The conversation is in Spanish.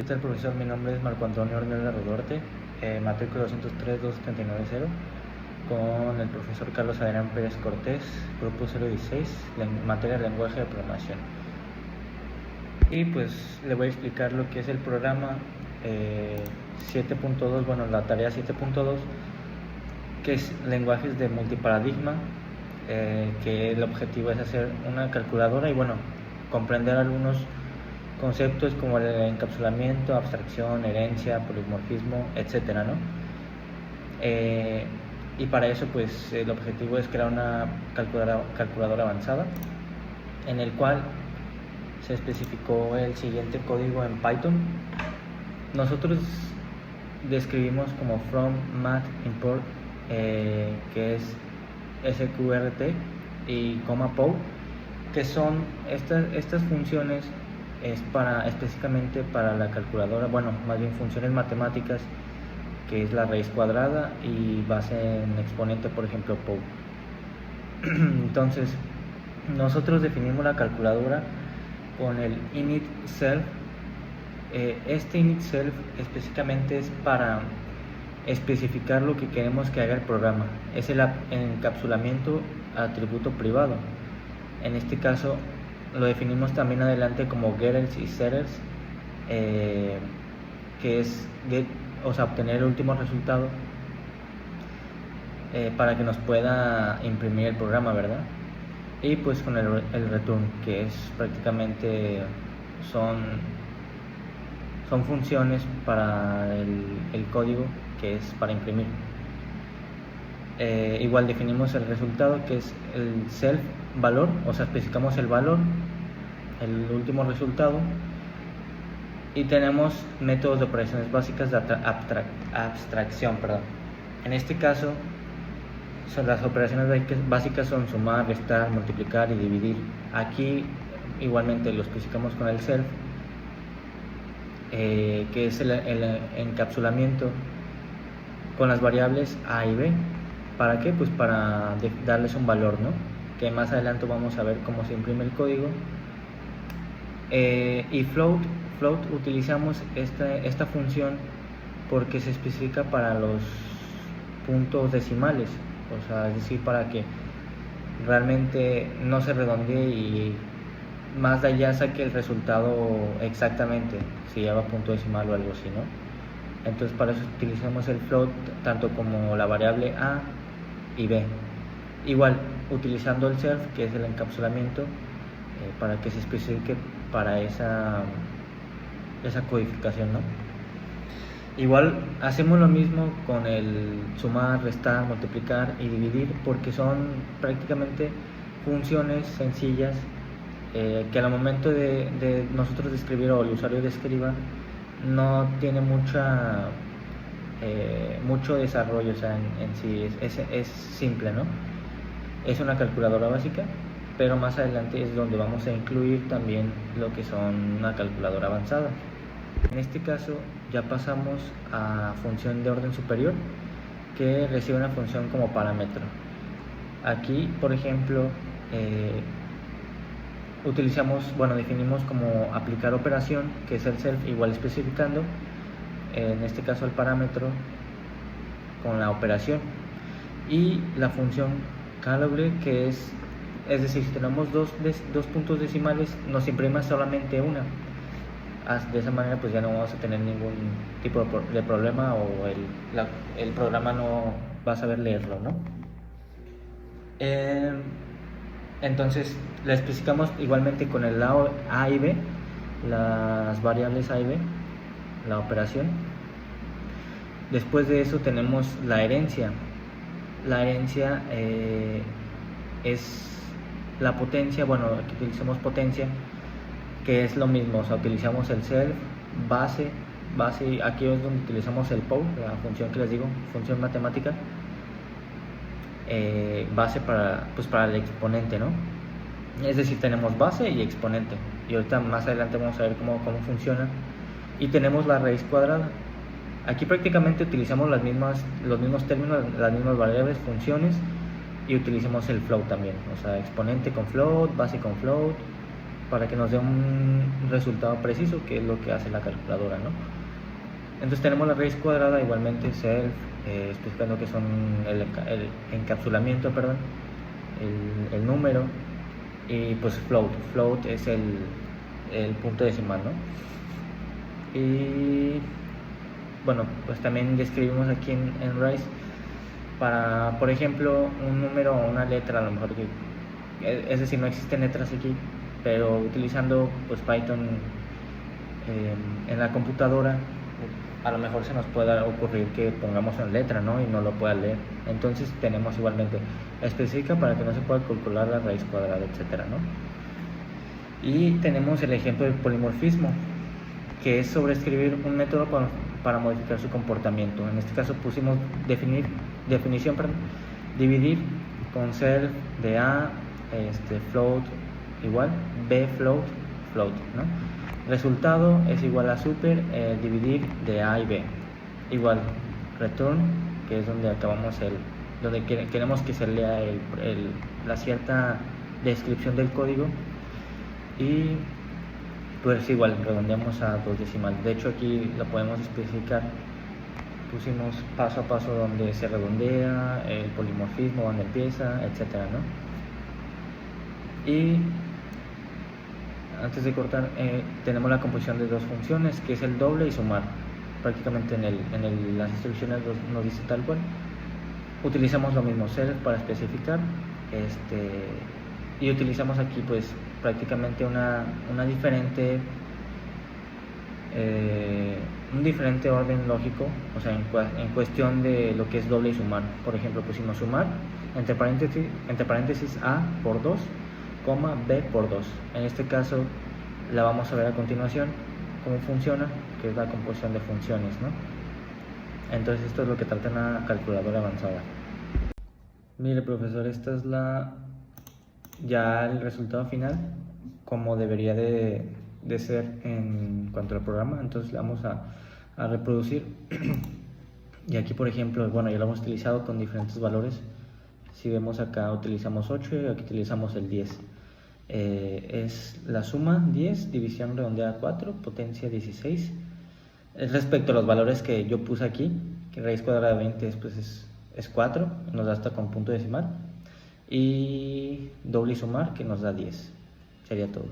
¿Qué tal, profesor? Mi nombre es Marco Antonio Ornelas Rodorte, matrícula 203-239-0, con el profesor Carlos Adrián Pérez Cortés, grupo 016, materia de lenguaje de programación. Y pues le voy a explicar lo que es el programa 7.2, bueno, la tarea 7.2, que es lenguajes de multiparadigma, que el objetivo es hacer una calculadora y bueno, comprender algunos conceptos como el encapsulamiento, abstracción, herencia, polimorfismo, etcétera, ¿no? Y para eso pues el objetivo es crear una calculadora avanzada en el cual se especificó el siguiente código en Python. Nosotros describimos como from math import, que es sqrt, y pow, que son estas funciones es específicamente para la calculadora, bueno, más bien funciones matemáticas, que es la raíz cuadrada y base en exponente, por ejemplo, pow. Entonces, nosotros definimos la calculadora con el init self. Este init self específicamente es para especificar lo que queremos que haga el programa. Es el encapsulamiento atributo privado. En este caso lo definimos también adelante como getters y setters, que es get, o sea, obtener el último resultado para que nos pueda imprimir el programa, ¿verdad? Y pues con el return, que es prácticamente son funciones para el código, que es para imprimir. Igual definimos el resultado, que es el self valor, o sea, especificamos el valor, el último resultado, y tenemos métodos de operaciones básicas de abstracción. En este caso, las operaciones básicas son sumar, restar, multiplicar y dividir. Aquí igualmente lo especificamos con el self, que es el encapsulamiento con las variables a y b. ¿Para qué? Pues para darles un valor, ¿no? Que más adelante vamos a ver cómo se imprime el código. Y float utilizamos esta función porque se especifica para los puntos decimales, o sea, es decir, para que realmente no se redondee y más de allá saque el resultado exactamente, si lleva punto decimal o algo así, ¿no? Entonces para eso utilizamos el float tanto como la variable a y b. Igual utilizando el self, que es el encapsulamiento, para que se especifique para esa codificación, ¿no? Igual hacemos lo mismo con el sumar, restar, multiplicar y dividir, porque son prácticamente funciones sencillas, que al momento de nosotros escribir o el usuario describa no tiene mucho desarrollo, o sea, en sí es simple, ¿no? Es una calculadora básica, pero más adelante es donde vamos a incluir también lo que son una calculadora avanzada. En este caso ya pasamos a función de orden superior, que recibe una función como parámetro. Aquí, por ejemplo, definimos como aplicar operación, que es el self, igual especificando, en este caso el parámetro con la operación, y la función calibre, que es decir, si tenemos dos puntos decimales, nos imprima solamente una. De esa manera pues ya no vamos a tener ningún tipo de problema, o el programa no va a saber leerlo, ¿no? Entonces la especificamos igualmente con el lado a y b, las variables a y b, la operación. Después de eso tenemos la herencia. La herencia es la potencia, bueno, aquí utilizamos potencia, que es lo mismo, o sea, utilizamos el self, base, aquí es donde utilizamos el pow, la función que les digo, función matemática, base para el exponente, ¿no? Es decir, tenemos base y exponente, y ahorita más adelante vamos a ver cómo funciona. Y tenemos la raíz cuadrada. Aquí prácticamente utilizamos los mismos términos, las mismas variables, funciones, y utilizamos el float también, o sea, exponente con float, base con float, para que nos dé un resultado preciso, que es lo que hace la calculadora, ¿no? Entonces tenemos la raíz cuadrada, igualmente self, especificando que son el encapsulamiento, perdón, el número, y pues float es el punto decimal, ¿no? Y bueno, pues también describimos aquí en Rise para, por ejemplo, un número o una letra, a lo mejor es decir, no existen letras aquí, pero utilizando pues Python en la computadora, a lo mejor se nos pueda ocurrir que pongamos una letra, ¿no? Y no lo pueda leer. Entonces tenemos igualmente específica para que no se pueda calcular la raíz cuadrada, etcétera, ¿no? Y tenemos el ejemplo del polimorfismo, que es sobreescribir un método para modificar su comportamiento. En este caso pusimos definición, dividir con self de A, float igual, B float, ¿no? Resultado es igual a super, dividir de A y B. Igual, return, que es donde acabamos donde queremos que se lea la cierta descripción del código. Y pues igual, redondeamos a 2 decimales. De hecho aquí lo podemos especificar. Pusimos paso a paso donde se redondea, el polimorfismo, donde empieza, etcétera, ¿no? Y antes de cortar, tenemos la composición de dos funciones, que es el doble y sumar. Prácticamente las instrucciones nos dice tal cual. Utilizamos lo mismo, self para especificar, y utilizamos aquí pues prácticamente un diferente orden lógico, o sea, en cuestión de lo que es doble y sumar. Por ejemplo, pusimos sumar, entre paréntesis A por 2, coma B por 2. En este caso la vamos a ver a continuación, cómo funciona, que es la composición de funciones, ¿no? Entonces esto es lo que trata una calculadora avanzada. Mire, profesor, esta es ya el resultado final, como debería de ser en cuanto al programa. Entonces le vamos a reproducir. Y aquí, por ejemplo, bueno, ya lo hemos utilizado con diferentes valores. Si vemos acá utilizamos 8 y aquí utilizamos el 10. Es la suma 10, división redondeada 4, potencia 16. Respecto a los valores que yo puse aquí, que raíz cuadrada de 20 es 4, nos da hasta con punto decimal. Y doble y sumar, que nos da 10. Sería todo.